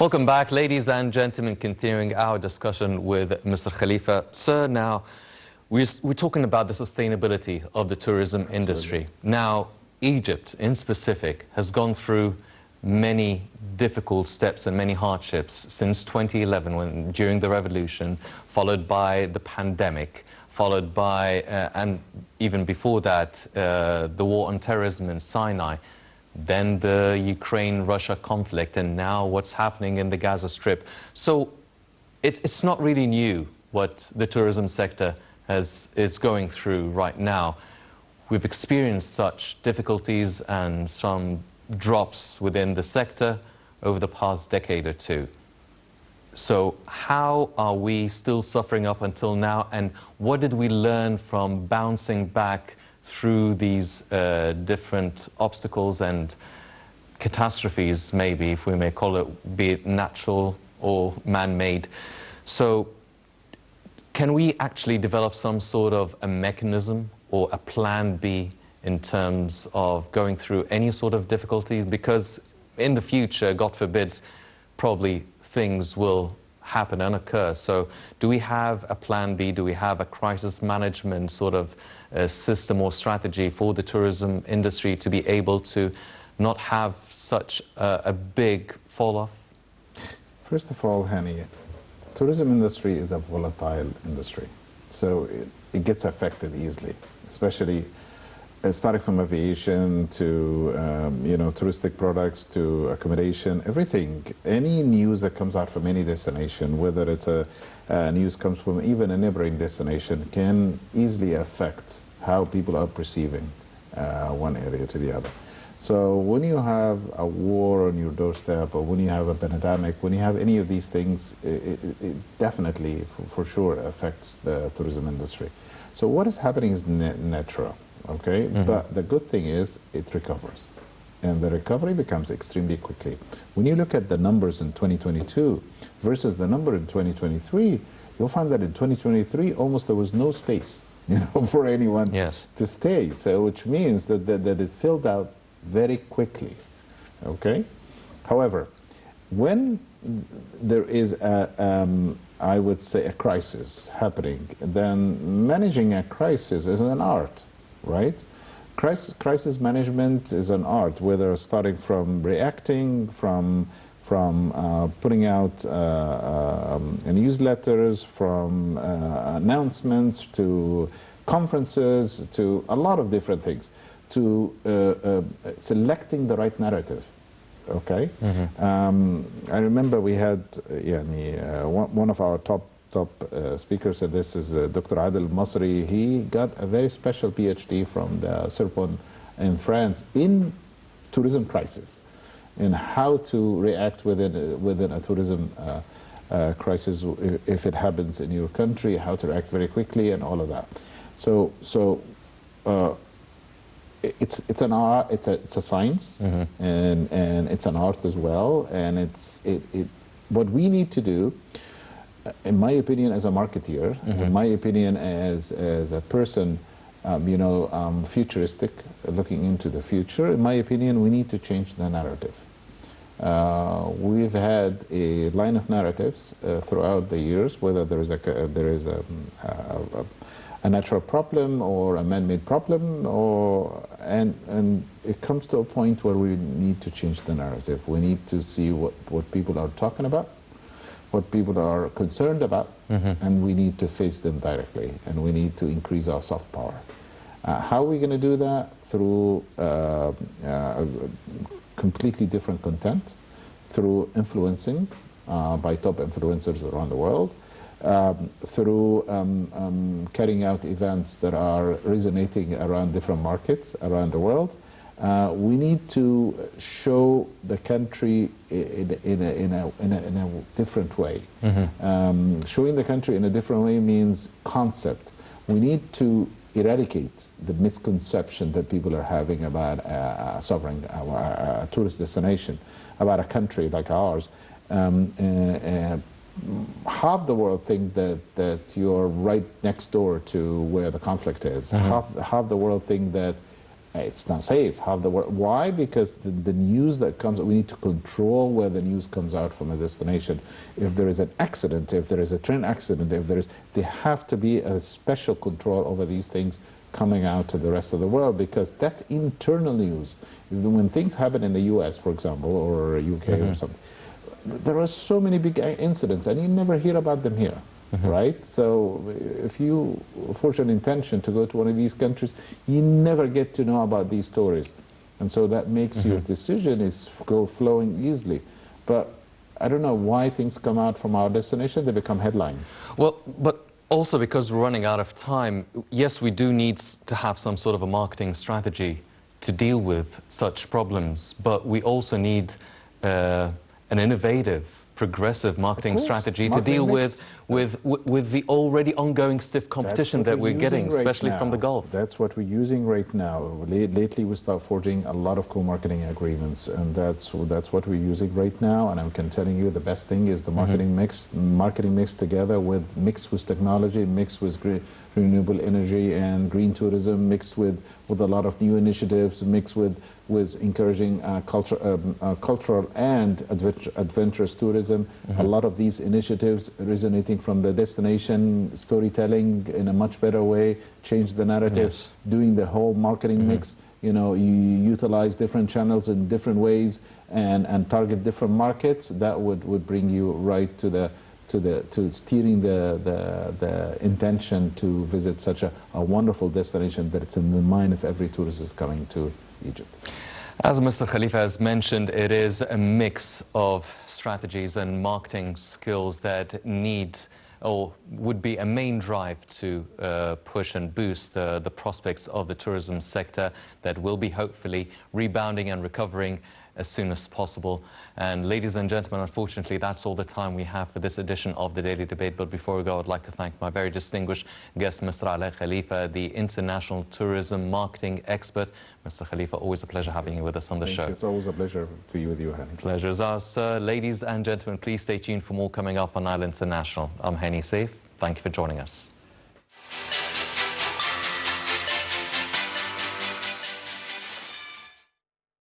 Welcome back, ladies and gentlemen, continuing our discussion with Mr. Khalifa. Sir, now, we're talking about the sustainability of the tourism industry. Now, Egypt, in specific, has gone through many difficult steps and many hardships since 2011, during the revolution, followed by the pandemic, followed by, and even before that, the war on terrorism in Sinai, then the Ukraine-Russia conflict, and now what's happening in the Gaza Strip. So it's not really new what the tourism sector is going through right now. We've experienced such difficulties and some drops within the sector over the past decade or two. So how are we still suffering up until now, and what did we learn from bouncing back through these different obstacles and catastrophes, maybe, if we may call it, be it natural or man-made? So can we actually develop some sort of a mechanism or a plan B in terms of going through any sort of difficulties? Because in the future, God forbids, probably things will happen and occur. So do we have a plan B? Do we have a crisis management sort of system or strategy for the tourism industry to be able to not have such a big fall-off? First of all, Hani, tourism industry is a volatile industry. So it gets affected easily, especially starting from aviation to touristic products to accommodation, everything. Any news that comes out from any destination, whether it's news comes from even a neighboring destination, can easily affect how people are perceiving one area to the other. So when you have a war on your doorstep, or when you have a pandemic, when you have any of these things, it definitely, for sure, affects the tourism industry. So what is happening is natural. Okay, but the good thing is it recovers, and the recovery becomes extremely quickly. When you look at the numbers in 2022 versus the number in 2023, you'll find that in 2023 almost there was no space, for anyone to stay. So which means that it filled out very quickly. Okay, however, when there is I would say a crisis happening, then managing a crisis is an art. Right? Crisis management is an art, whether starting from reacting, from putting out newsletters, from announcements, to conferences, to a lot of different things, to selecting the right narrative. Okay? I remember we had one of our top speakers, and this is Dr. Adel Masri. He got a very special PhD from the Sorbonne in France in tourism crisis, in how to react within a tourism crisis if it happens in your country, how to react very quickly, and all of that. So it's an art, it's a science, and it's an art as well. And what we need to do, in my opinion, as a marketeer, in my opinion, as a person, futuristic, looking into the future, in my opinion, we need to change the narrative. We've had a line of narratives throughout the years, whether there is a natural problem or a man-made problem, and it comes to a point where we need to change the narrative. We need to see what people are talking about, what people are concerned about, and we need to face them directly, and we need to increase our soft power. How are we going to do that? Through completely different content, through influencing by top influencers around the world, through carrying out events that are resonating around different markets around the world. We need to show the country in a different way. Showing the country in a different way means concept. We need to eradicate the misconception that people are having about a sovereign, a tourist destination, about a country like ours. Half the world think that you're right next door to where the conflict is. Half the world think that It's not safe. Why? Because the news that comes, we need to control where the news comes out from a destination. If there is an accident, if there is a train accident, there have to be a special control over these things coming out to the rest of the world, because that's internal news. When things happen in the US, for example, or UK or something, there are so many big incidents and you never hear about them here. Right? So if you forge an intention to go to one of these countries, you never get to know about these stories. And so that makes your decision is flowing easily. But I don't know why things come out from our destination, they become headlines. Well, but also because we're running out of time, yes, we do need to have some sort of a marketing strategy to deal with such problems, but we also need an innovative, progressive marketing strategy to deal with the already ongoing stiff competition that we're getting, especially from the Gulf. That's what we're using right now. Lately, we start forging a lot of co-marketing agreements, and that's what we're using right now. And I'm telling you, the best thing is the marketing mix together mixed with technology, mixed with renewable energy and green tourism, mixed with a lot of new initiatives, mixed with encouraging cultural and adventurous tourism. A lot of these initiatives resonating from the destination, storytelling in a much better way, change the narratives, doing the whole marketing mix. You know, you utilize different channels in different ways and target different markets. That would bring you right to steering the intention to visit such a wonderful destination that it's in the mind of every tourist is coming to Egypt. As Mr. Khalifa has mentioned, it is a mix of strategies and marketing skills that need or would be a main drive to push and boost the prospects of the tourism sector that will be hopefully rebounding and recovering as soon as possible. And ladies and gentlemen, unfortunately, that's all the time we have for this edition of the Daily Debate. But before we go, I'd like to thank my very distinguished guest, Mr. Alaa Khalifa, the international tourism marketing expert. Mr. Khalifa, always a pleasure having you with us on the show. It's always a pleasure to be with you, Hani. Pleasure is ours, sir. Ladies and gentlemen, please stay tuned for more coming up on Nile International. I'm Hani Saif. Thank you for joining us.